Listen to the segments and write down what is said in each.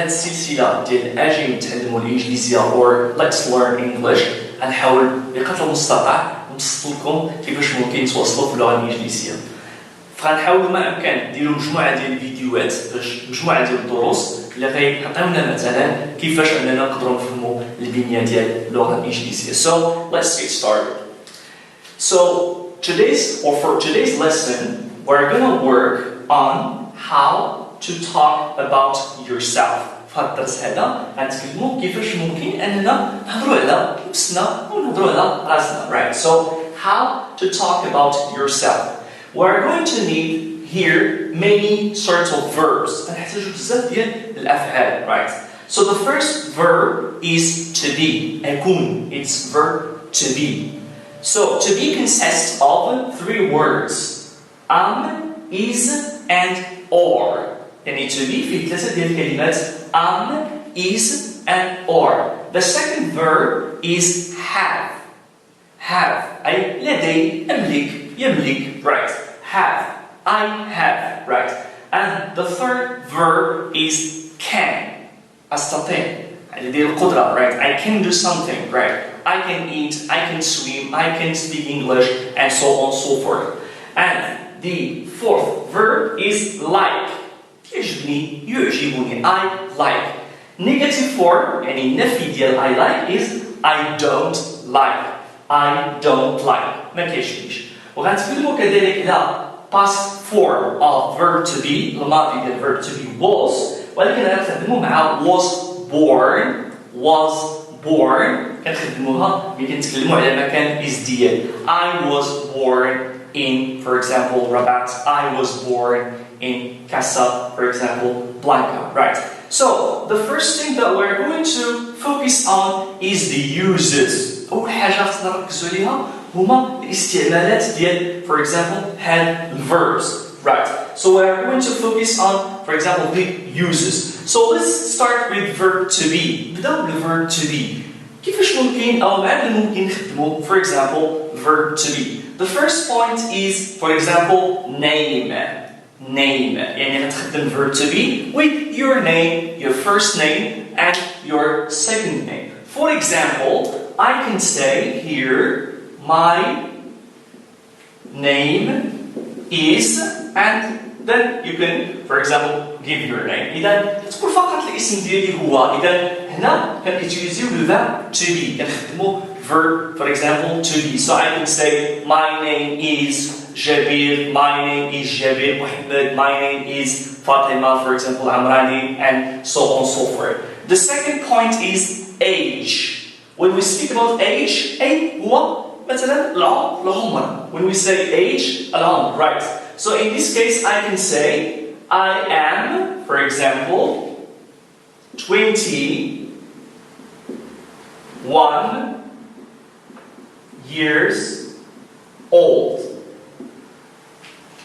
هاد السلسله ديال اجي نتعلموا الانجليزيه or let's learn English غنحاول بقدر المستطاع نبسط لكم كيفاش ممكن توصلوا في اللغه الانجليزيه. فغنحاولوا ما امكن نديروا مجموعه ديال الفيديوهات مجموعه ديال الدروس اللي غيعطيونا مثلا كيفاش اننا نقدروا نفهموا البنيه ديال اللغه الانجليزيه. So let's get started. So for today's lesson we're going to work on how to talk about yourself. في هذا الدرس هذا غنتكلموا كيفاش ممكن اننا نهضروا على نفسنا ونهضروا على راسنا. Right. So how to talk about yourself. We're going to need here many sorts of verbs. غنحتاجوا بزاف ديال الافعال. Right. So the first verb is to be. أكون. It's verb to be. So to be consists of three words. Is and or. يعني to be فيه ثلاثة ديال الكلمات is and or. The second verb is have. Have أي لدي أملك يملك. Right. Have. I have. Right. And the third verb is can. أستطيع يعني ديال القدرة. Right. I can do something. Right. I can eat. I can swim. I can speak English and so on and so forth. And the fourth verb is like. يعجبني I like. Negative form يعني نفي ديال I like is I don't like. I don't like. ما كيعجبنيش. وغنتكلموا كذلك على past form of verb to be. الماضي ديال verb to be was. ولكن غنستخدموا مع was born كنخدموها ملي كنتكلموا على مكان is ديال. I was born in, for example, Rabat. I was born in Casa, for example, Blanca, right? So, the first thing that we're going to focus on is the uses. أول حاجة خصنا نركزوا عليها هما الاستعمالات ديال, for example, had verbs, right? So we're going to focus on, for example, the uses. So let's start with verb to be. نبداو بالverb to be. كيفاش ممكن أو مع ممكن نخدموا, for example, verb to be. The first point is, for example, name. Name. يعني غتخدم verb to be with your name, your first name, and your second name. For example, I can say here, my name is, and then you can, for example, give your name. إذا تقول فقط الاسم ديالي هو. إذا هنا كنutilizeو الverb to be. كنخدمو verb, for example, to be. So I can say, my name is Jabir, my name is Jabir Muhammad, my name is Fatima, for example, Amrani, and so on and so forth. The second point is age. When we speak about age, هو مثلا العمر. When we say age, العمر, right? So in this case, I can say, I am, for example, 21 years old.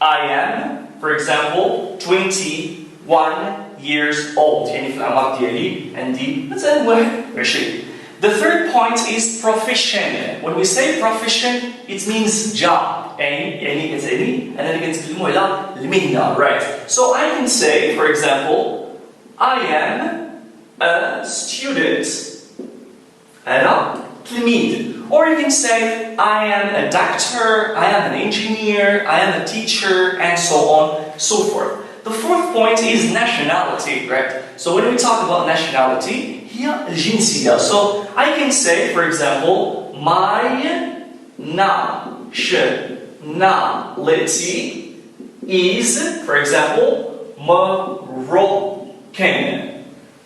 I am, for example, 21 years old. يعني في الأعمار ديالي عندي مثلا 21. The third point is profession. When we say profession, it means job. يعني كتعني أننا كنتكلموا على المهنة, right? So I can say, for example, I am a student. أنا تلميذ. Or you can say, I am a doctor, I am an engineer, I am a teacher, and so on, so forth. The fourth point is nationality, right? So when we talk about nationality, هي الجنسية. So I can say, for example, my nationality is, for example, Moroccan.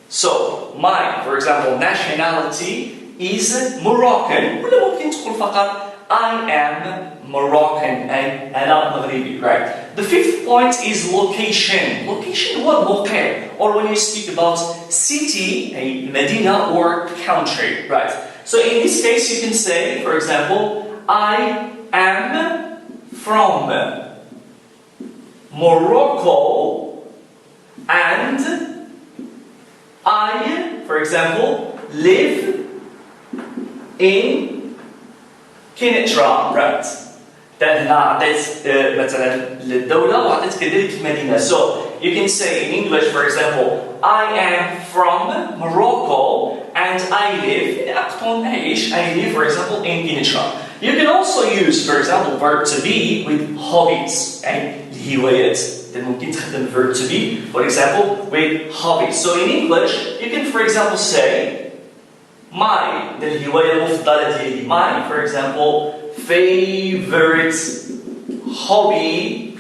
So my, for example, nationality is Moroccan. ولا ممكن تقول فقط I am Moroccan. أي أنا مغربي, right? The fifth point is location. Location هو الموقع. Or when you speak about city, أي مدينة, or country, right? So in this case, you can say, for example, I am from Morocco, and I, for example, live in Kenitra, right? هنا عطيت مثلا الدولة وعطيت كذلك المدينة. So you can say in English, for example, I am from Morocco and I live for example, in Kinshasa. You can also use, for example, verb to be with hobbies and الهوايات. Then ممكن تخدم verb to be, for example, with hobbies. So in English, you can, for example, say my الهواية المفضلة ديالي. My, for example, favorite hobby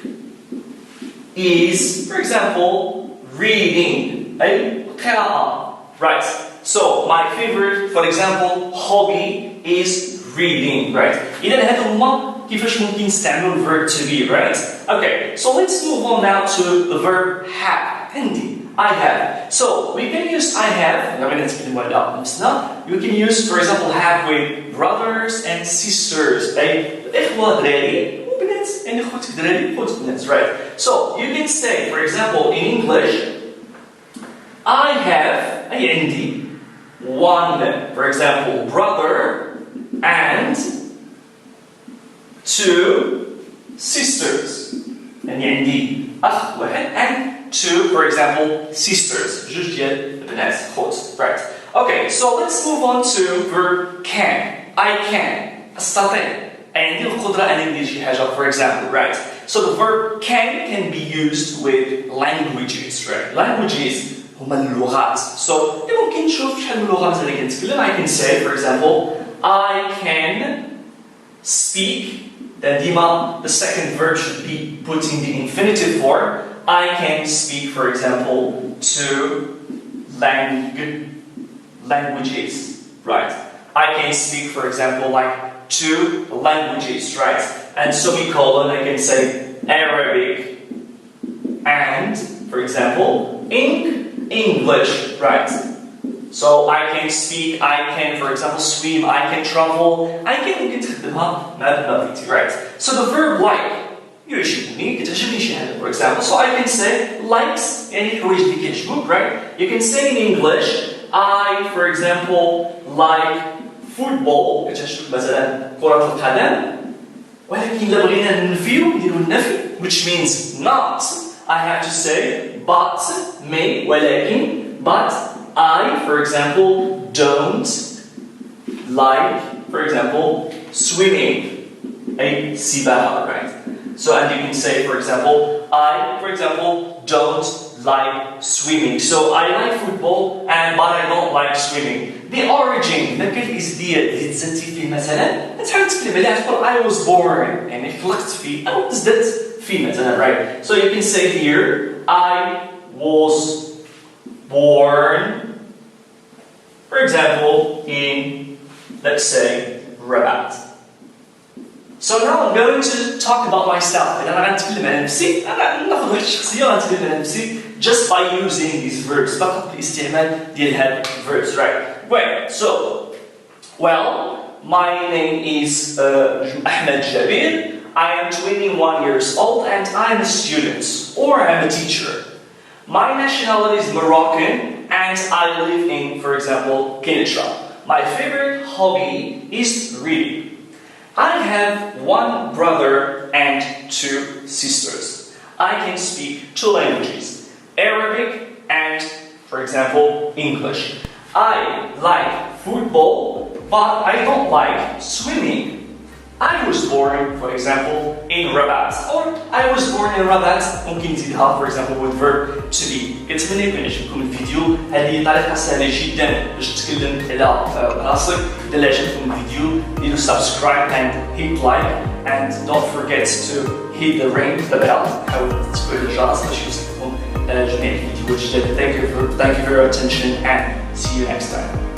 is, for example, reading. قراءة. Right. So my favorite, for example, hobby is reading. Right. إذا هذا هما كيفاش ممكن نستعملوا الverb to be. Right. Okay. So let's move on now to the verb have. عندي. I have. So we can use I have. You can use, for example, have with brothers and sisters. إخوة دراري وبنات. يعني خوتك دراري خوتك بنات. Right. So you can say, for example, in English, I have عندي one, for example, brother and two sisters. يعني عندي أخ واحد and two, for example, sisters. جوج ديال البنات خوت. Right. Okay, so let's move on to verb can. I can. أستطيع. عندي القدرة أن ندير شي حاجة, for example. Right. So the verb can be used with languages. Right. Languages هما اللغات. So ممكن نشوف شحال من لغة مثلا كنتكلم. I can say, for example, I can speak. Then the second verb should be put in the infinitive form. I can speak, for example, two languages, right? I can speak, for example, like two languages, right? And semicolon, I can say Arabic and, for example, English, right? So I can speak, I can, for example, swim, I can travel, I can تخدمها مع بنتي, right? So the verb like يعجبني كتعجبني شي حاجة, for example. So I can say likes يعني الحوايج اللي كيعجبوك, right? You can say in English, I, for example, like football كتعجبك مثلا كرة القدم, ولكن إلا بغينا ننفيو نديرو النفي, which means not. I have to say but, may, ولكن, but I, for example, don't like, for example, swimming, a سباحة, right? So, and you can say, for example, I, for example, don't like swimming. So, I like football, but I don't like swimming. The origin, the الإزدياد اللي تزدتي فيه مثلا, تحاول تتكلم عليها تقول I was born, يعني خلقت فيه أو تزدت فيه مثلا, right? So, you can say here, I was born, for example, in, let's say, Rabat. So now I'm going to talk about myself. أنا غنتكلم على نفسي. أنا ناخذ واحد الشخصية وغنتكلم على نفسي just by using these verbs. فقط باستعمال ديال هاد verbs, right? Well, so, my name is Ahmed Jabir. I am 21 years old and I'm a student or I'm a teacher. My nationality is Moroccan and I live in, for example, Kinshasa. My favorite hobby is reading. I have one brother and two sisters. I can speak two languages, Arabic and, for example, English. I like football, but I don't like swimming. I was born, for example, in Rabat. Or I was born in Rabat. ممكن نزيدها, for example, with verb to be. كنتمنى يكون عجبكم الفيديو. هذه طريقة سهلة جدا باش تتكلم على راسك. إذا عجبكم الفيديو, ديروا subscribe and hit like, and don't forget to hit the ring, the bell. حاول تفعلوا الجرس باش يوصلكم جميع الفيديوهات الجديدة. Thank you for your attention and see you next time.